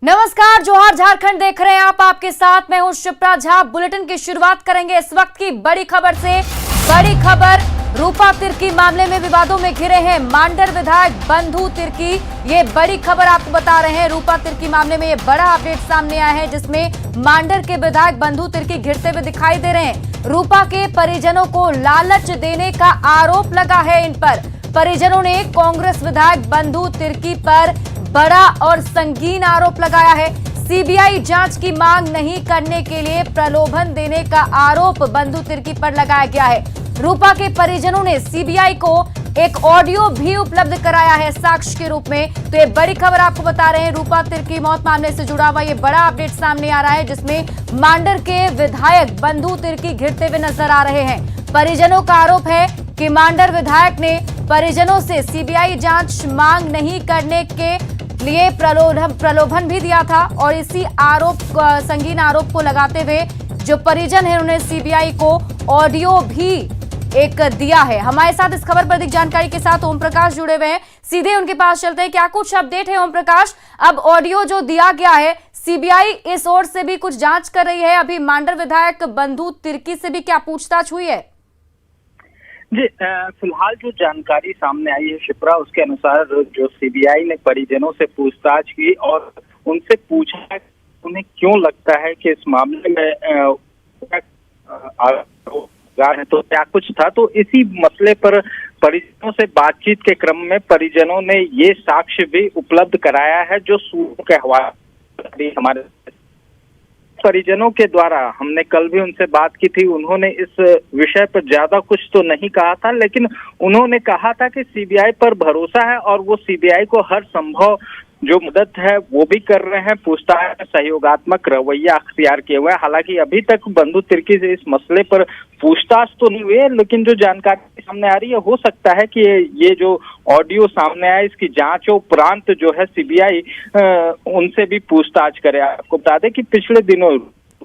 नमस्कार, जोहार झारखंड देख रहे हैं आप। आपके साथ मैं हूं शिप्रा झा। बुलेटिन की शुरुआत करेंगे इस वक्त की बड़ी खबर से। बड़ी खबर, रूपा तिर्की मामले में विवादों में घिरे हैं मांडर विधायक बंधु तिर्की। ये बड़ी खबर आपको बता रहे हैं। रूपा तिर्की मामले में ये बड़ा अपडेट सामने आया है, जिसमें मांडर के विधायक बंधु तिर्की घिरते हुए दिखाई दे रहे हैं। रूपा के परिजनों को लालच देने का आरोप लगा है इन पर। परिजनों ने कांग्रेस विधायक बंधु तिर्की पर बड़ा और संगीन आरोप लगाया है। सीबीआई जांच की मांग नहीं करने के लिए प्रलोभन देने का आरोप बंधु तिर्की पर लगाया गया है। रूपा के परिजनों ने सीबीआई को एक ऑडियो भी उपलब्ध कराया है साक्ष्य के रूप में। तो ये बड़ी खबर आपको बता रहे हैं। रूपा तिर्की मौत मामले से जुड़ा हुआ ये बड़ा अपडेट सामने आ रहा है, जिसमें मांडर के विधायक बंधु तिर्की घिरते हुए नजर आ रहे हैं। परिजनों का आरोप है कि मांडर विधायक ने परिजनों से सीबीआई जांच मांग नहीं करने के लिए प्रलोभन भी दिया था, और इसी संगीन आरोप को लगाते हुए जो परिजन है उन्होंने सीबीआई को ऑडियो भी एक दिया है। हमारे साथ इस खबर पर अधिक जानकारी के साथ ओम प्रकाश जुड़े हुए हैं। सीधे उनके पास चलते हैं। क्या कुछ अपडेट है ओम प्रकाश? अब ऑडियो जो दिया गया है, सीबीआई इस ओर से भी कुछ जांच कर रही है। अभी मांडर विधायक बंधु तिर्की से भी क्या पूछताछ हुई है? जी, फिलहाल जो जानकारी सामने आई है शिप्रा, उसके अनुसार जो सीबीआई ने परिजनों से पूछताछ की और उनसे पूछा उन्हें क्यों लगता है कि इस मामले में तो क्या कुछ था। तो इसी मसले पर परिजनों से बातचीत के क्रम में परिजनों ने ये साक्ष्य भी उपलब्ध कराया है, जो सूत्रों के हवाले हमारे परिजनों के द्वारा। हमने कल भी उनसे बात की थी। उन्होंने इस विषय पर ज्यादा कुछ तो नहीं कहा था, लेकिन उन्होंने कहा था कि सीबीआई पर भरोसा है और वो सीबीआई को हर संभव जो मदद है वो भी कर रहे हैं। पूछताछ में सहयोगात्मक रवैया अख्तियार किए हुए हैं। हालांकि अभी तक बंधु तिर्की से इस मसले पर पूछताछ तो नहीं हुई है, लेकिन जो जानकारी सामने आ रही है, हो सकता है कि ये जो ऑडियो सामने आया इसकी जांच उपरांत जो है सीबीआई उनसे भी पूछताछ करे। आपको बता दें कि पिछले दिनों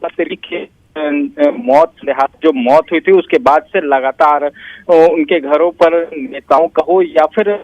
तिर्की जो मौत हुई थी, उसके बाद से लगातार उनके घरों पर नेताओं का हो या फिर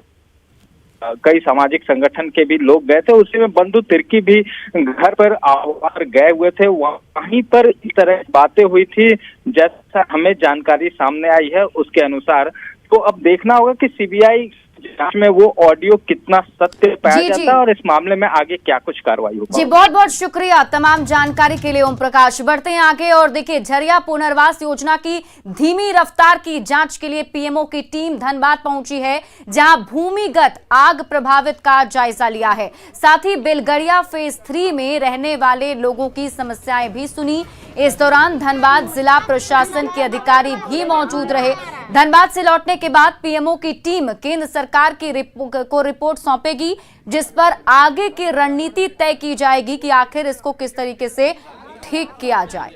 कई सामाजिक संगठन के भी लोग गए थे। उसी में बंधु तिर्की भी घर पर आवार गए हुए थे। वहीं पर इस तरह बातें हुई थी जैसा हमें जानकारी सामने आई है उसके अनुसार। तो अब देखना होगा कि सीबीआई जांच में वो ऑडियो कितना सत्य पाया जाता है और इस मामले में आगे क्या कुछ कार्रवाई होगी। जी, बहुत बहुत शुक्रिया तमाम जानकारी के लिए ओम प्रकाश। बढ़ते हैं आगे और देखिए, झरिया पुनर्वास योजना की धीमी रफ्तार की जांच के लिए पीएमओ की टीम धनबाद पहुंची है, जहां भूमिगत आग प्रभावित का जायजा लिया है। साथ ही बेलगड़िया फेज 3 में रहने वाले लोगों की समस्याएं भी सुनी। इस दौरान धनबाद जिला प्रशासन के अधिकारी भी मौजूद रहे। धनबाद से लौटने के बाद पीएमओ की टीम केंद्र सरकार की रिपोर्ट सौंपेगी, जिस पर आगे की रणनीति तय की जाएगी कि आखिर इसको किस तरीके से ठीक किया जाए।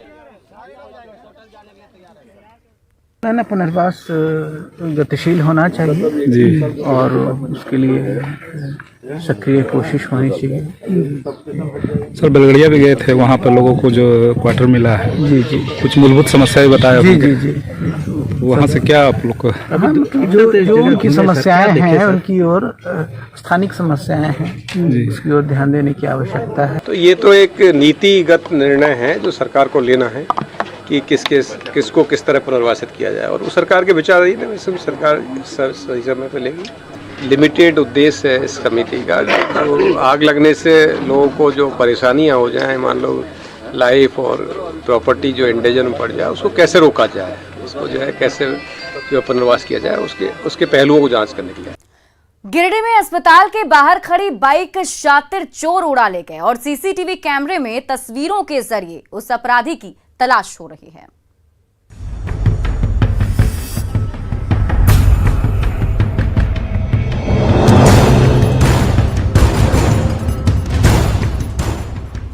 पुनर्वास गतिशील होना चाहिए जी, और उसके लिए सक्रिय कोशिश होनी चाहिए। सर, बेलगड़िया भी गए थे, वहाँ पर लोगों को जो क्वार्टर मिला है, जी जी, कुछ मूलभूत समस्याएं बताया जी जी जी, वहाँ से क्या आप लोग जो उनकी समस्याएं हैं, उनकी ओर स्थानिक समस्याएं हैं, उसकी ओर ध्यान देने की आवश्यकता है। तो ये तो एक नीतिगत निर्णय है जो सरकार को लेना है कि किसको किस तरह पुनर्वासित किया जाए, और उस सरकार के विचार सरकार सही समय पर लेगी। लिमिटेड उद्देश्य है इस कमेटी का, तो आग लगने से लोगों को जो परेशानियां हो जाएं, मान लो लाइफ और प्रॉपर्टी जो एंडेंजर में पड़ जाए, उसको कैसे रोका जाए, उसको जो है कैसे जो पुनर्वास किया जाए, उसके पहलुओं को जांच करने के लिए। गिरिडीह में अस्पताल के बाहर खड़ी बाइक शातिर चोर उड़ा ले गए और सीसीटीवी कैमरे में तस्वीरों के जरिए उस अपराधी की तलाश हो रही है।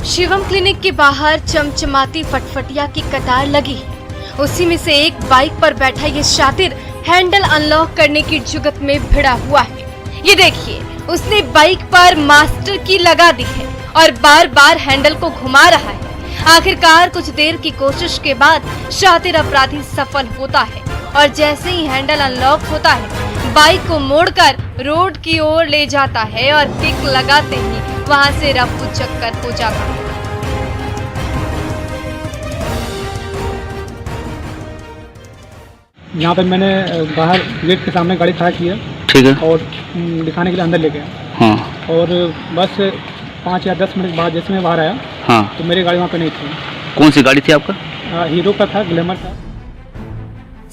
शिवम क्लिनिक के बाहर चमचमाती फटफटिया की कतार लगी है। उसी में से एक बाइक पर बैठा ये शातिर हैंडल अनलॉक करने की जुगत में भिड़ा हुआ है। ये देखिए, उसने बाइक पर मास्टर की लगा दी है और बार बार हैंडल को घुमा रहा है। आखिरकार कुछ देर की कोशिश के बाद शातिर अपराधी सफल होता है और जैसे ही हैंडल अनलॉक होता है बाइक को मोड़कर रोड की ओर ले जाता है और किक लगाते ही वहां से रफू चक्कर हो जाता है। यहाँ पे मैंने बाहर गेट के सामने गाड़ी खड़ा की है, ठीक है, और दिखाने के लिए अंदर ले गया। हाँ और बस 5 या 10 मिनट बाद जैसे मैं बाहर आया हाँ। तो मेरी गाड़ी वहाँ पे नहीं थी। कौन सी गाड़ी थी आपका? हीरो का था, ग्लैमर था।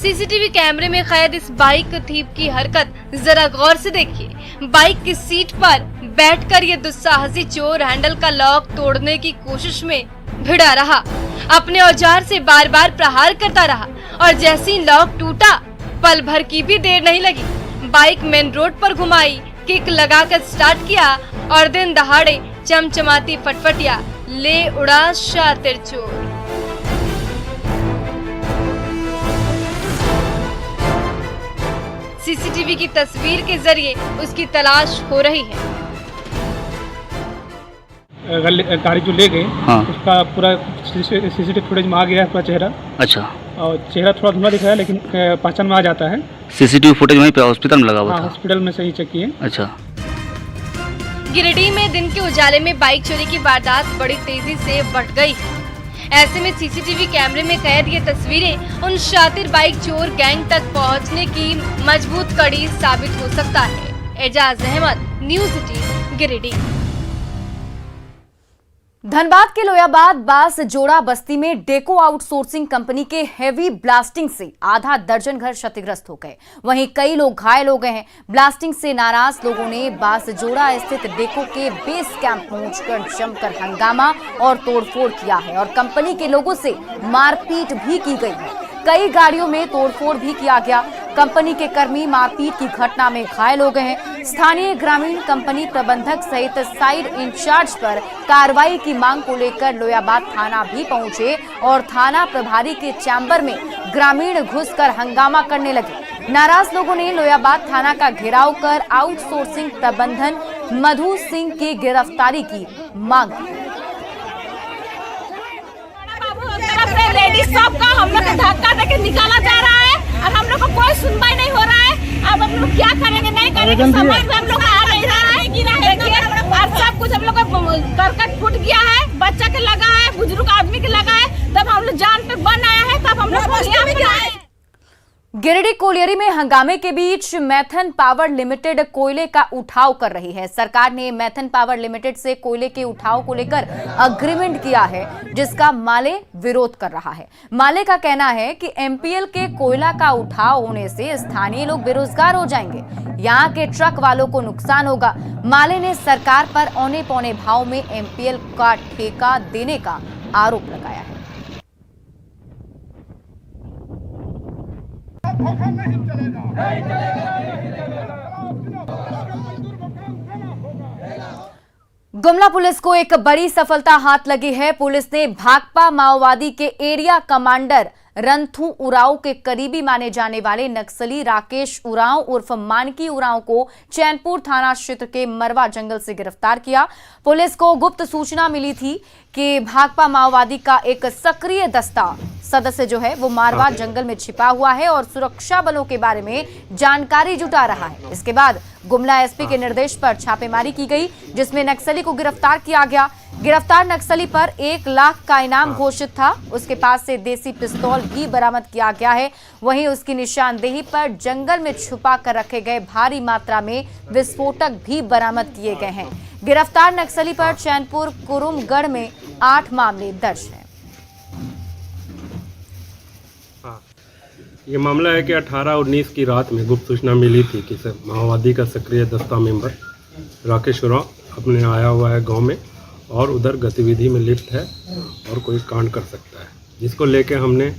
सीसीटीवी कैमरे में कैद इस बाइक थीप की हरकत जरा गौर से देखिए। बाइक की सीट पर बैठकर ये दुस्साहसी चोर हैंडल का लॉक तोड़ने की कोशिश में भिड़ा रहा, अपने औजार से बार बार प्रहार करता रहा और जैसे ही लॉक टूटा पल भर की भी देर नहीं लगी। बाइक मेन रोड पर घुमाई, किक लगाकर स्टार्ट किया और दिन दहाड़े चमचमाती फटफटिया ले उड़ा शातिर चोर। सीसीटीवी की तस्वीर के जरिए उसकी तलाश हो रही है। गाड़ी जो ले गए हाँ। उसका पूरा सीसीटीवी फुटेज में आ गया है पूरा चेहरा, अच्छा, और चेहरा थोड़ा धुंधला दिख रहा है लेकिन पहचान में आ जाता है। सीसीटीवी फुटेज वहीं पे हॉस्पिटल में लगा हुआ हाँ, था? हॉस्पिटल में सही चेक किए। अच्छा। गिरिडीह में दिन के उजाले में बाइक चोरी की वारदात बड़ी तेजी से बढ़ गई है। ऐसे में सीसीटीवी कैमरे में कैद ये तस्वीरें उन शातिर बाइक चोर गैंग तक पहुंचने की मजबूत कड़ी साबित हो सकता है। एजाज अहमद, न्यूज़ 18, गिरिडीह। धनबाद के लोयाबाद बास जोड़ा बस्ती में डेको आउटसोर्सिंग कंपनी के हेवी ब्लास्टिंग से आधा दर्जन घर क्षतिग्रस्त हो गए, वहीं कई लोग घायल हो गए हैं। ब्लास्टिंग से नाराज लोगों ने बास जोड़ा स्थित डेको के बेस कैंप पहुंचकर जमकर हंगामा और तोड़फोड़ किया है और कंपनी के लोगों से मारपीट भी की गई है। कई गाड़ियों में तोड़फोड़ भी किया गया। कंपनी के कर्मी मारपीट की घटना में घायल हो गए हैं। स्थानीय ग्रामीण कंपनी प्रबंधक सहित साइड इंचार्ज पर कार्रवाई की मांग को लेकर लोयाबाद थाना भी पहुंचे और थाना प्रभारी के चैम्बर में ग्रामीण घुसकर हंगामा करने लगे। नाराज लोगों ने लोयाबाद थाना का घेराव कर आउटसोर्सिंग प्रबंधन मधु सिंह की गिरफ्तारी की मांग की। लेडीज सबका हम लोग धक्का देके निकाला जा रहा है और हम लोग को कोई सुनवाई नहीं हो रहा है। अब हम लोग क्या करेंगे, नहीं करेंगे, समाज में हम लोग आ नहीं रहा है। देखिए और सब कुछ हम लोग का करकट फूट गया है, बच्चा के लगा है, बुजुर्ग आदमी के लगा है, तब हम लोग जान पे बन आया है, तब हम लोग गिरिडीह कोलियरी में हंगामे के बीच मैथन पावर लिमिटेड कोयले का उठाव कर रही है। सरकार ने मैथन पावर लिमिटेड से कोयले के उठाव को लेकर अग्रीमेंट किया है, जिसका माले विरोध कर रहा है। माले का कहना है कि एमपीएल के कोयला का उठाव होने से स्थानीय लोग बेरोजगार हो जाएंगे, यहाँ के ट्रक वालों को नुकसान होगा। माले ने सरकार पर औने पौने भाव में एमपीएल का ठेका देने का आरोप लगाया है। गुमला पुलिस को एक बड़ी सफलता हाथ लगी है। पुलिस ने भाकपा माओवादी के एरिया कमांडर रंथू उरांव के करीबी माने जाने वाले नक्सली राकेश उरांव उर्फ मानकी उरांव को चैनपुर थाना क्षेत्र के मरवा जंगल से गिरफ्तार किया। पुलिस को गुप्त सूचना मिली थी कि भाकपा माओवादी का एक सक्रिय दस्ता सदस्य जो है वो मारवा जंगल में छिपा हुआ है और सुरक्षा बलों के बारे में जानकारी जुटा रहा है। इसके बाद गुमला एसपी के निर्देश पर छापेमारी की गई, जिसमें नक्सली को गिरफ्तार किया गया। गिरफ्तार नक्सली पर 1 लाख का इनाम घोषित था। उसके पास से देसी पिस्तौल भी बरामद किया गया है। वहीं उसकी निशानदेही पर जंगल में छुपा कर रखे गए भारी मात्रा में विस्फोटक भी बरामद किए गए हैं। गिरफ्तार नक्सली पर चैनपुर कुरुमगढ़ में 8 मामले दर्ज हैं। ये मामला है कि 18-19 की रात में गुप्त सूचना मिली थी कि माओवादी का सक्रिय दस्ता मेंबर राकेश उरांव अपने आया हुआ है गांव में और उधर गतिविधि में लिप्त है और कोई कांड कर सकता है, जिसको लेके हमने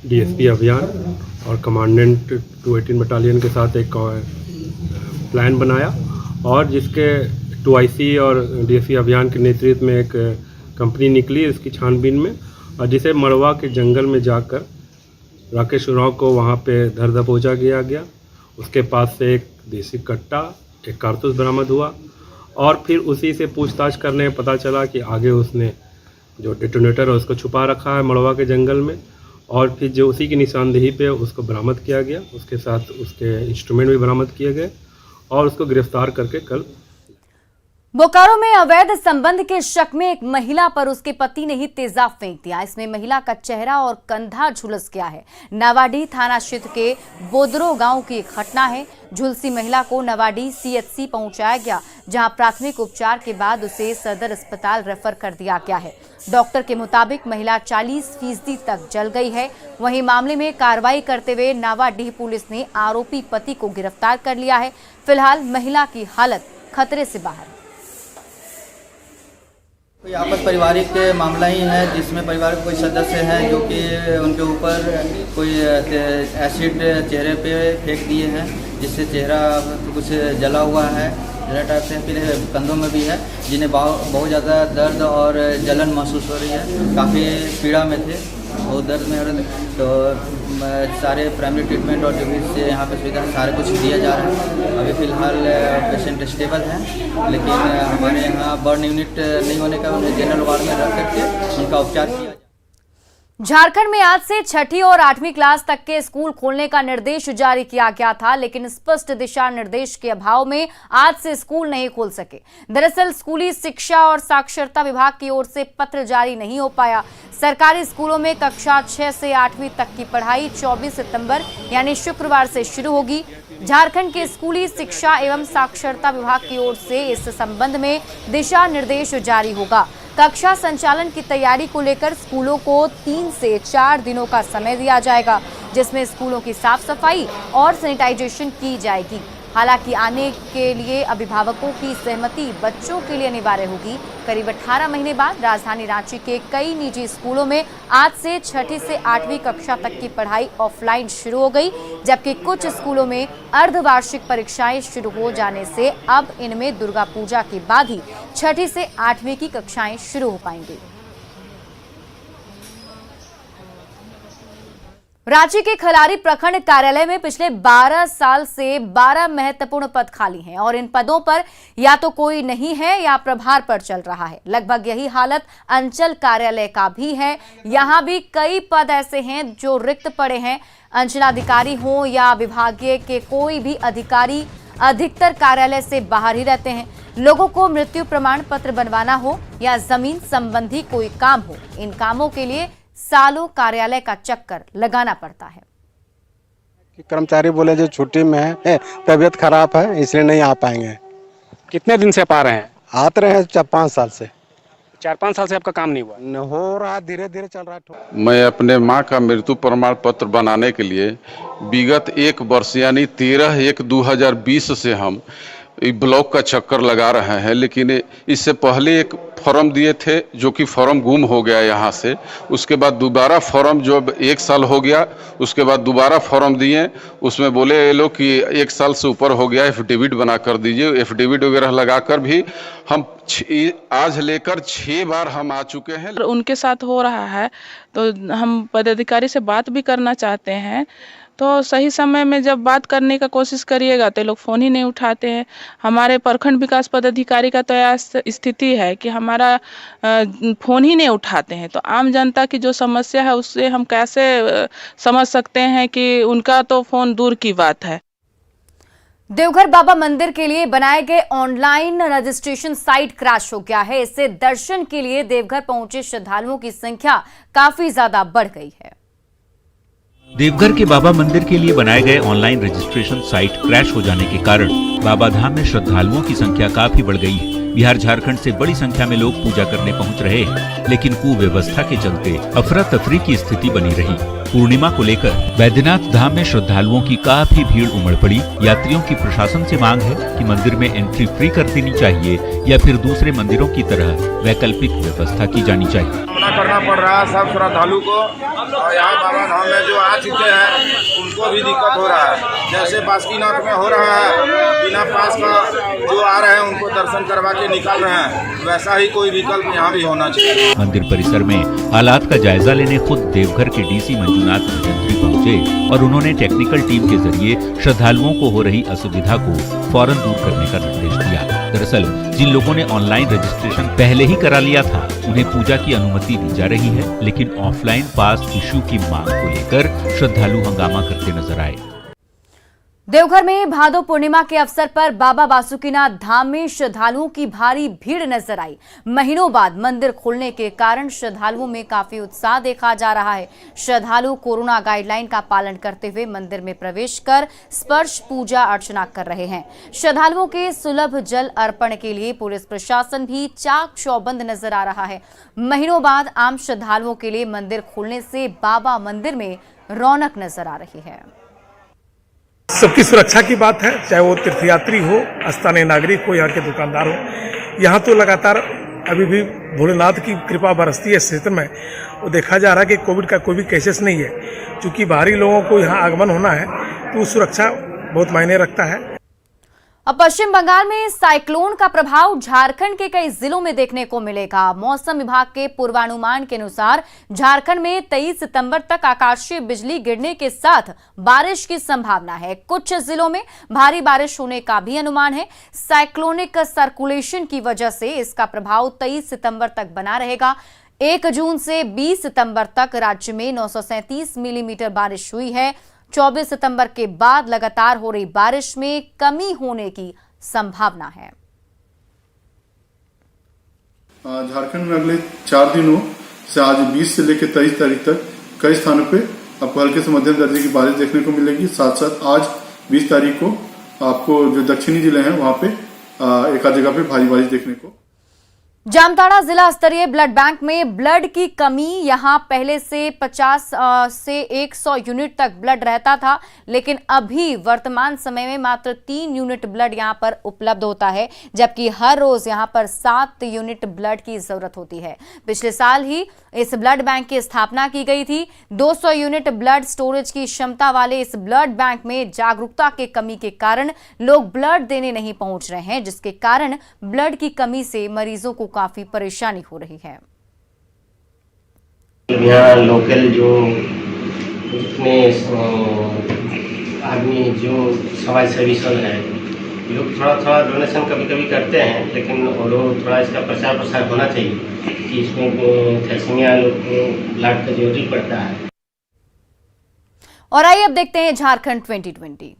डीएसपी अभियान और कमांडेंट 218 बटालियन के साथ एक प्लान बनाया और जिसके 2IC और डीएसपी अभियान के नेतृत्व में एक कंपनी निकली इसकी छानबीन में, और जिसे मड़वा के जंगल में जाकर राकेश उरांव को वहाँ पे धर दबोचा गया। उसके पास से एक देसी कट्टा, एक कारतूस बरामद हुआ और फिर उसी से पूछताछ करने में पता चला कि आगे उसने जो डिटोनेटर है उसको छुपा रखा है मड़वा के जंगल में, और फिर जो उसी की निशानदेही पे उसको बरामद किया गया, उसके साथ उसके इंस्ट्रूमेंट भी बरामद किए गए और उसको गिरफ्तार करके कल। बोकारो में अवैध संबंध के शक में एक महिला पर उसके पति ने ही तेजाब फेंक दिया। इसमें महिला का चेहरा और कंधा झुलस गया है। नवाडीह थाना क्षेत्र के बोदरो गांव की एक घटना है। झुलसी महिला को नवाडीह सीएचसी पहुंचाया गया, जहां प्राथमिक उपचार के बाद उसे सदर अस्पताल रेफर कर दिया गया है। डॉक्टर के मुताबिक महिला 40% तक जल गई है। वहीं मामले में कार्रवाई करते हुए नवाडीह पुलिस ने आरोपी पति को गिरफ्तार कर लिया है। फिलहाल महिला की हालत खतरे से बाहर। कोई आपस पारिवारिक मामला ही है, जिसमें परिवार के कोई सदस्य हैं जो कि उनके ऊपर कोई एसिड चेहरे पे फेंक दिए हैं, जिससे चेहरा कुछ जला हुआ है, जला टाइप से, फिर कंधों में भी है, जिन्हें बहुत ज़्यादा दर्द और जलन महसूस हो रही है। काफ़ी पीड़ा में थे, बहुत दर्द में, तो सारे प्राइमरी ट्रीटमेंट और जो भी यहाँ पे सुविधा सारे कुछ दिया जा रहा है। अभी फ़िलहाल पेशेंट स्टेबल है, लेकिन हमारे यहाँ बर्न यूनिट नहीं होने का उन्हें जनरल वार्ड में रख करके उनका उपचार किया। झारखंड में आज से 6ठी और 8वीं क्लास तक के स्कूल खोलने का निर्देश जारी किया गया था, लेकिन स्पष्ट दिशा निर्देश के अभाव में आज से स्कूल नहीं खोल सके। दरअसल स्कूली शिक्षा और साक्षरता विभाग की ओर से पत्र जारी नहीं हो पाया। सरकारी स्कूलों में कक्षा 6 से 8वीं तक की पढ़ाई 24 सितंबर यानी शुक्रवार से शुरू होगी। झारखंड के स्कूली शिक्षा एवं साक्षरता विभाग की ओर से इस संबंध में दिशा निर्देश जारी होगा। कक्षा संचालन की तैयारी को लेकर स्कूलों को 3 से 4 दिनों का समय दिया जाएगा, जिसमें स्कूलों की साफ सफाई और सैनिटाइजेशन की जाएगी। हालांकि आने के लिए अभिभावकों की सहमति बच्चों के लिए अनिवार्य होगी। करीब 18 महीने बाद राजधानी रांची के कई निजी स्कूलों में आज से 6ठी से 8वीं कक्षा तक की पढ़ाई ऑफलाइन शुरू हो गई, जबकि कुछ स्कूलों में अर्धवार्षिक परीक्षाएं शुरू हो जाने से अब इनमें दुर्गा पूजा के बाद ही 6ठी से 8वीं की कक्षाएं शुरू हो पाएंगी। रांची के खलारी प्रखंड कार्यालय में पिछले 12 साल से 12 महत्वपूर्ण पद खाली हैं और इन पदों पर या तो कोई नहीं है या प्रभार पर चल रहा है। लगभग यही हालत अंचल कार्यालय का भी है। यहाँ भी कई पद ऐसे हैं जो रिक्त पड़े हैं। अंचलाधिकारी हो या विभागीय के कोई भी अधिकारी अधिकतर कार्यालय से बाहर ही रहते हैं। लोगों को मृत्यु प्रमाण पत्र बनवाना हो या जमीन संबंधी कोई काम हो, इन कामों के लिए सालों कार्यालय का चक्कर लगाना पड़ता है। कर्मचारी बोले जो छुट्टी में है, तबीयत खराब है, इसलिए नहीं आ पाएंगे। कितने दिन से आप आ रहे हैं? आते रहे 4-5 साल से। 4-5 साल से आपका काम नहीं हुआ? हो रहा, धीरे धीरे चल रहा है। मैं अपने मां का मृत्यु प्रमाण पत्र बनाने के लिए विगत 1 वर्ष यानी 13/1/2020 से हम ब्लॉक का चक्कर लगा रहे हैं, लेकिन इससे पहले एक फॉर्म दिए थे जो कि फॉर्म गुम हो गया यहाँ से। उसके बाद दोबारा फॉर्म जो 1 साल हो गया, उसके बाद दोबारा फॉर्म दिए, उसमें बोले ये लोग कि 1 साल से ऊपर हो गया, एफिडेविट बना कर दीजिए। एफिडेविट वगैरह लगाकर भी हम आज लेकर 6 बार हम आ चुके हैं। उनके साथ हो रहा है तो हम पदाधिकारी से बात भी करना चाहते हैं, तो सही समय में जब बात करने का कोशिश करिएगा तो लोग फ़ोन ही नहीं उठाते हैं। हमारे प्रखंड विकास पदाधिकारी का तो यह स्थिति है कि हमारा फ़ोन ही नहीं उठाते हैं। तो आम जनता की जो समस्या है उससे हम कैसे समझ सकते हैं कि उनका तो फ़ोन दूर की बात है। देवघर बाबा मंदिर के लिए बनाए गए ऑनलाइन रजिस्ट्रेशन साइट क्रैश हो गया है। इससे दर्शन के लिए देवघर पहुंचे श्रद्धालुओं की संख्या काफी ज्यादा बढ़ गई है। देवघर के बाबा मंदिर के लिए बनाए गए ऑनलाइन रजिस्ट्रेशन साइट क्रैश हो जाने के कारण बाबा धाम में श्रद्धालुओं की संख्या काफी बढ़ गई है। बिहार झारखंड से बड़ी संख्या में लोग पूजा करने पहुंच रहे हैं, लेकिन कुव्यवस्था के चलते अफरा तफरी की स्थिति बनी रही। पूर्णिमा को लेकर बैद्यनाथ धाम में श्रद्धालुओं की काफी भीड़ उमड़ पड़ी। यात्रियों की प्रशासन से मांग है कि मंदिर में एंट्री फ्री कर देनी चाहिए या फिर दूसरे मंदिरों की तरह वैकल्पिक व्यवस्था की जानी चाहिए। करना पड़ रहा है सब श्रद्धालु को, और यहाँ बाबा धाम में जो आ चुके हैं उनको भी दिक्कत हो रहा है। जैसे बासुकीनाथ में हो रहा है, बिना पास का जो आ रहे हैं उनको दर्शन करवा के निकाल रहे हैं, वैसा ही कोई विकल्प यहाँ भी होना चाहिए। मंदिर परिसर में हालात का जायजा लेने खुद देवघर के डीसी मंजुनाथ भजंत्री पहुंचे और उन्होंने टेक्निकल टीम के जरिए श्रद्धालुओं को हो रही असुविधा को फौरन दूर करने का निर्देश दिया। दरअसल जिन लोगों ने ऑनलाइन रजिस्ट्रेशन पहले ही करा लिया था उन्हें पूजा की अनुमति दी जा रही है, लेकिन ऑफलाइन पास इश्यू की मांग को लेकर श्रद्धालु हंगामा करते नजर आए। देवघर में भादो पूर्णिमा के अवसर पर बाबा बासुकीनाथ धाम में श्रद्धालुओं की भारी भीड़ नजर आई। महीनों बाद मंदिर खुलने के कारण श्रद्धालुओं में काफी उत्साह देखा जा रहा है। श्रद्धालु कोरोना गाइडलाइन का पालन करते हुए मंदिर में प्रवेश कर स्पर्श पूजा अर्चना कर रहे हैं। श्रद्धालुओं के सुलभ जल अर्पण के लिए पुलिस प्रशासन भी चाक चौबंद नजर आ रहा है। महीनों बाद आम श्रद्धालुओं के लिए मंदिर खुलने से बाबा मंदिर में रौनक नजर आ रही है। सबकी सुरक्षा की बात है, चाहे वो तीर्थयात्री हो, स्थानीय नागरिक हो, यहाँ के दुकानदार हो। यहाँ तो लगातार अभी भी भोलेनाथ की कृपा बरसती है इस क्षेत्र में। वो देखा जा रहा है कि कोविड का कोई भी केसेस नहीं है। चूंकि बाहरी लोगों को यहाँ आगमन होना है तो सुरक्षा बहुत मायने रखता है। अब पश्चिम बंगाल में साइक्लोन का प्रभाव झारखंड के कई जिलों में देखने को मिलेगा। मौसम विभाग के पूर्वानुमान के अनुसार झारखंड में 23 सितंबर तक आकाशीय बिजली गिरने के साथ बारिश की संभावना है। कुछ जिलों में भारी बारिश होने का भी अनुमान है। साइक्लोनिक सर्कुलेशन की वजह से इसका प्रभाव 23 सितंबर तक बना रहेगा। 1 जून से 20 सितंबर तक राज्य में 937 मिलीमीटर बारिश हुई है। 24 सितंबर के बाद लगातार हो रही बारिश में कमी होने की संभावना है। झारखंड में अगले 4 दिनों से आज 20 से लेकर 23 तारीख तक कई स्थानों पे आपको हल्के से मध्यम दर्जे की बारिश देखने को मिलेगी। साथ साथ आज 20 तारीख को आपको जो दक्षिणी जिले हैं वहां पे एक आध जगह पे भारी बारिश देखने को। जामताड़ा जिला स्तरीय ब्लड बैंक में ब्लड की कमी। यहां पहले से 50 से 100 यूनिट तक ब्लड रहता था, लेकिन अभी वर्तमान समय में मात्र 3 यूनिट ब्लड यहां पर उपलब्ध होता है, जबकि हर रोज यहां पर 7 यूनिट ब्लड की जरूरत होती है। पिछले साल ही इस ब्लड बैंक की स्थापना की गई थी। 200 यूनिट ब्लड स्टोरेज की क्षमता वाले इस ब्लड बैंक में जागरूकता के कमी के कारण लोग ब्लड देने नहीं पहुंच रहे हैं, जिसके कारण ब्लड की कमी से मरीजों को काफी परेशानी हो रही है। यहाँ लोकल जो जितने आदमी जो समाज सेवी सब है, लोग थोड़ा डोनेशन कभी कभी करते हैं, लेकिन वो लोग थोड़ा इसका प्रचार प्रसार होना चाहिए कि इसमें थैलेसीमिया लोग को ब्लड का जरूरी पड़ता है। और आइए अब देखते हैं झारखंड 2020।